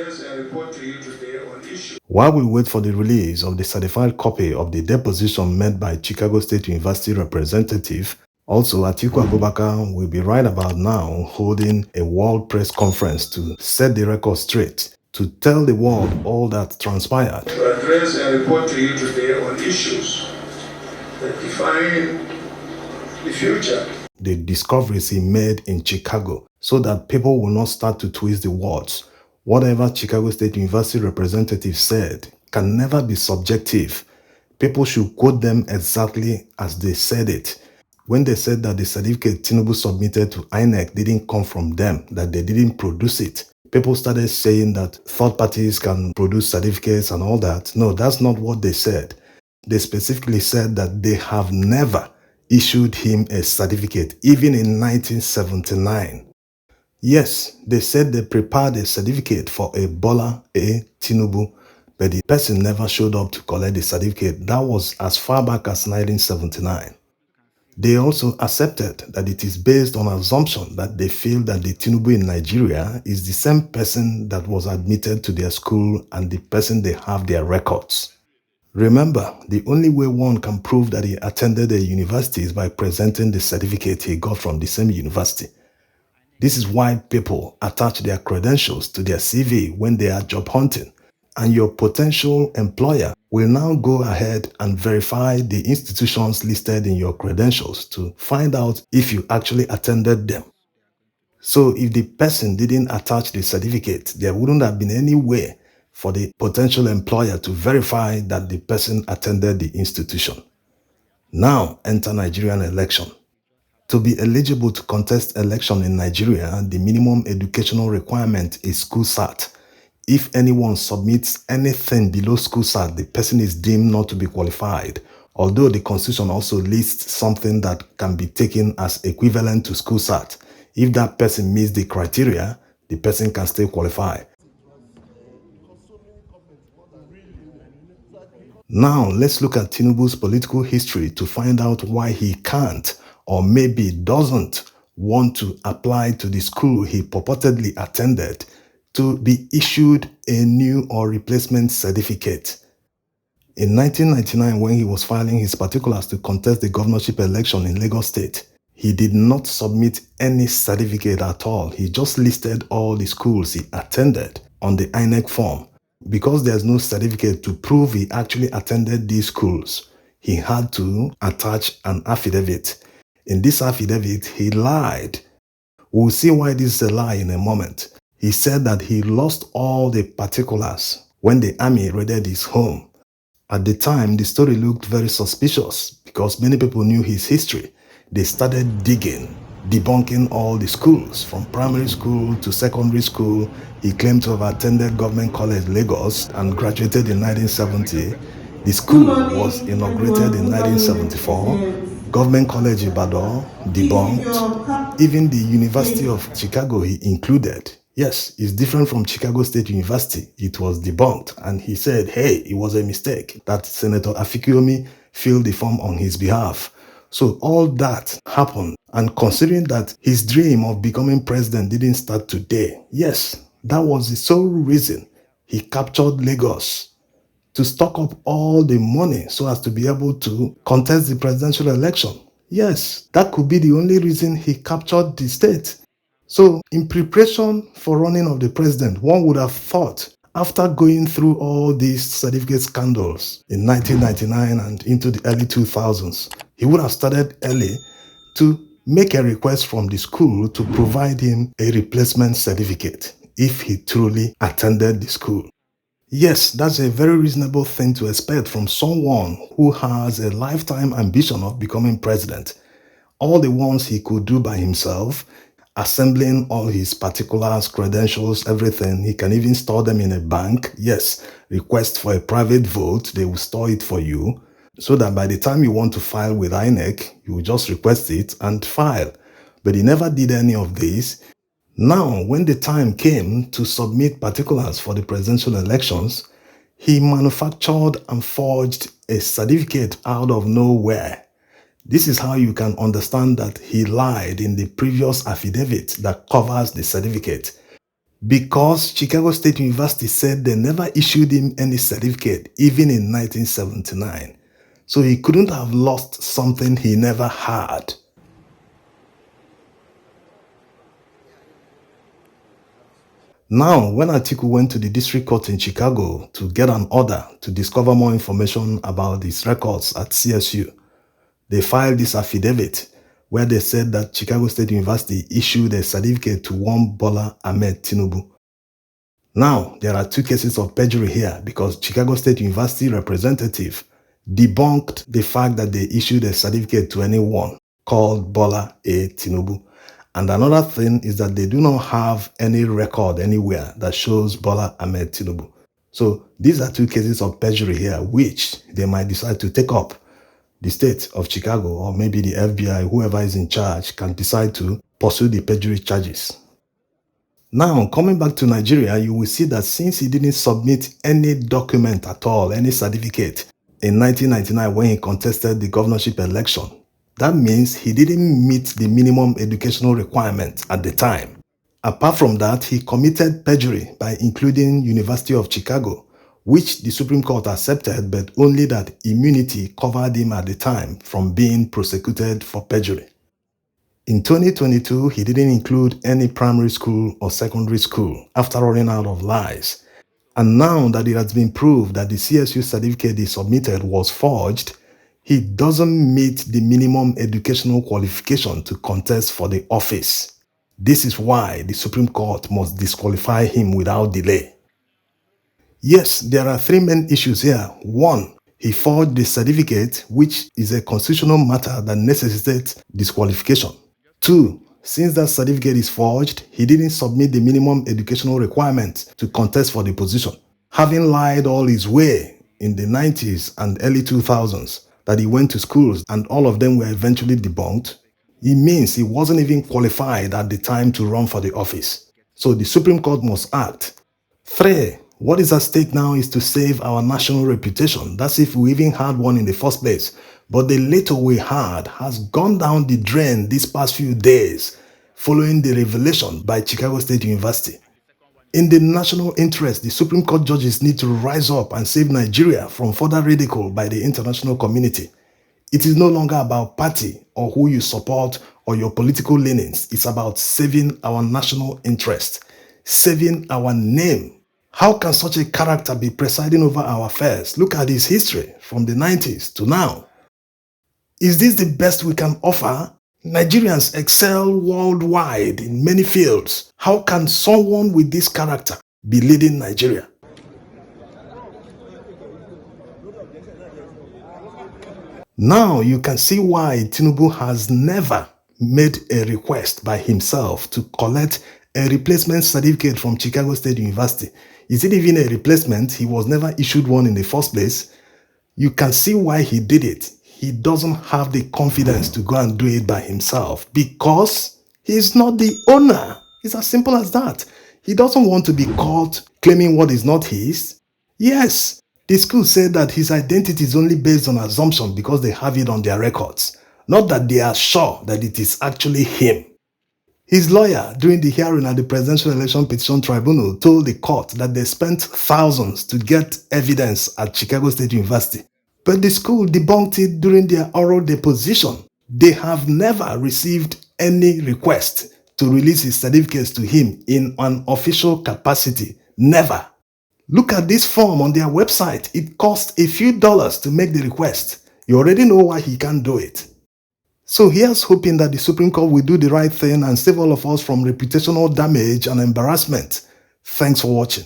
address and report to you today on issues. While we wait for the release of the certified copy of the deposition made by Chicago State University representative, also Atiku Abubakar will be right about now holding a world press conference to set the record straight, to tell the world all that transpired. To address and report to you today on issues that define the future. The discoveries he made in Chicago, so that people will not start to twist the words. Whatever Chicago State University representative said can never be subjective. People should quote them exactly as they said it. When they said that the certificate Tinubu submitted to INEC didn't come from them, that they didn't produce it, people started saying that third parties can produce certificates and all that. No, that's not what they said. They specifically said that they have never issued him a certificate, even in 1979. Yes, they said they prepared a certificate for a Bola A. Tinubu, but the person never showed up to collect the certificate. That was as far back as 1979. They also accepted that it is based on assumption that they feel that the Tinubu in Nigeria is the same person that was admitted to their school and the person they have their records. Remember, the only way one can prove that he attended a university is by presenting the certificate he got from the same university. This is why people attach their credentials to their CV when they are job hunting, and your potential employer will now go ahead and verify the institutions listed in your credentials to find out if you actually attended them. So if the person didn't attach the certificate, there wouldn't have been any way for the potential employer to verify that the person attended the institution. Now enter Nigerian election. To be eligible to contest election in Nigeria, the minimum educational requirement is school cert. If anyone submits anything below school cert, the person is deemed not to be qualified, although the constitution also lists something that can be taken as equivalent to school cert. If that person meets the criteria, the person can still qualify. Now, let's look at Tinubu's political history to find out why he can't or maybe doesn't want to apply to the school he purportedly attended to be issued a new or replacement certificate. In 1999, when he was filing his particulars to contest the governorship election in Lagos State, he did not submit any certificate at all. He just listed all the schools he attended on the INEC form. Because there's no certificate to prove he actually attended these schools, he had to attach an affidavit. In this affidavit, he lied. We'll see why this is a lie in a moment. He said that he lost all the particulars when the army raided his home. At the time, the story looked very suspicious because many people knew his history. They started digging, debunking all the schools, from primary school to secondary school. He claimed to have attended Government College Lagos and graduated in 1970. The school was inaugurated in 1974. Government College Ibadan, debunked. Even the University of Chicago he included. Yes, it's different from Chicago State University. It was debunked, and he said, hey, it was a mistake that Senator Afikiomi filled the form on his behalf. So all that happened, and considering that his dream of becoming president didn't start today, yes, that was the sole reason he captured Lagos, to stock up all the money so as to be able to contest the presidential election. Yes, that could be the only reason he captured the state. So in preparation for running of the president, one would have thought, after going through all these certificate scandals in 1999 and into the early 2000s, he would have started early to make a request from the school to provide him a replacement certificate if he truly attended the school. Yes, that's a very reasonable thing to expect from someone who has a lifetime ambition of becoming president. All the ones he could do by himself, assembling all his particulars, credentials, everything. He can even store them in a bank. Yes, request for a private vote, they will store it for you, so that by the time you want to file with INEC, you will just request it and file. But he never did any of this. Now, when the time came to submit particulars for the presidential elections, he manufactured and forged a certificate out of nowhere. This is how you can understand that he lied in the previous affidavit that covers the certificate. because Chicago State University said they never issued him any certificate, even in 1979. So he couldn't have lost something he never had. Now, when Atiku went to the district court in Chicago to get an order to discover more information about his records at CSU, they filed this affidavit where they said that Chicago State University issued a certificate to one Bola Ahmed Tinubu. Now, there are two cases of perjury here because Chicago State University representative debunked the fact that they issued a certificate to anyone called Bola A. Tinubu. And another thing is that they do not have any record anywhere that shows Bola Ahmed Tinubu. So these are two cases of perjury here, which they might decide to take up. The state of Chicago, or maybe the FBI, whoever is in charge, can decide to pursue the perjury charges. Now, coming back to Nigeria, you will see that since he didn't submit any document at all, any certificate, in 1999 when he contested the governorship election, that means he didn't meet the minimum educational requirement at the time. Apart from that, he committed perjury by including University of Chicago, which the Supreme Court accepted, but only that immunity covered him at the time from being prosecuted for perjury. In 2022, he didn't include any primary school or secondary school after running out of lies. And now that it has been proved that the CSU certificate he submitted was forged, he doesn't meet the minimum educational qualification to contest for the office. This is why the Supreme Court must disqualify him without delay. Yes, there are three main issues here. One, he forged the certificate, which is a constitutional matter that necessitates disqualification. Two, since that certificate is forged, he didn't submit the minimum educational requirements to contest for the position, having lied all his way in the 90s and early 2000s that he went to schools and all of them were eventually debunked. It means he wasn't even qualified at the time to run for the office. So the Supreme Court must act. Three, what is at stake now is to save our national reputation. That's if we even had one in the first place. But the little we had has gone down the drain these past few days following the revelation by Chicago State University. In the national interest, the Supreme Court judges need to rise up and save Nigeria from further ridicule by the international community. It is no longer about party or who you support or your political leanings. It's about saving our national interest, saving our name. How can such a character be presiding over our affairs? Look at his history from the 90s to now. Is this the best we can offer? Nigerians excel worldwide in many fields. How can someone with this character be leading Nigeria? Now you can see why Tinubu has never made a request by himself to collect a replacement certificate from Chicago State University. Is it even a replacement? He was never issued one in the first place. You can see why he did it. He doesn't have the confidence to go and do it by himself because he's not the owner. It's as simple as that. He doesn't want to be caught claiming what is not his. Yes, the school said that his identity is only based on assumption because they have it on their records, not that they are sure that it is actually him. His lawyer, during the hearing at the Presidential Election Petition Tribunal, told the court that they spent thousands to get evidence at Chicago State University. But the school debunked it during their oral deposition. They have never received any request to release his certificates to him in an official capacity. Never. Look at this form on their website. It costs a few dollars to make the request. You already know why he can't do it. So here's hoping that the Supreme Court will do the right thing and save all of us from reputational damage and embarrassment. Thanks for watching.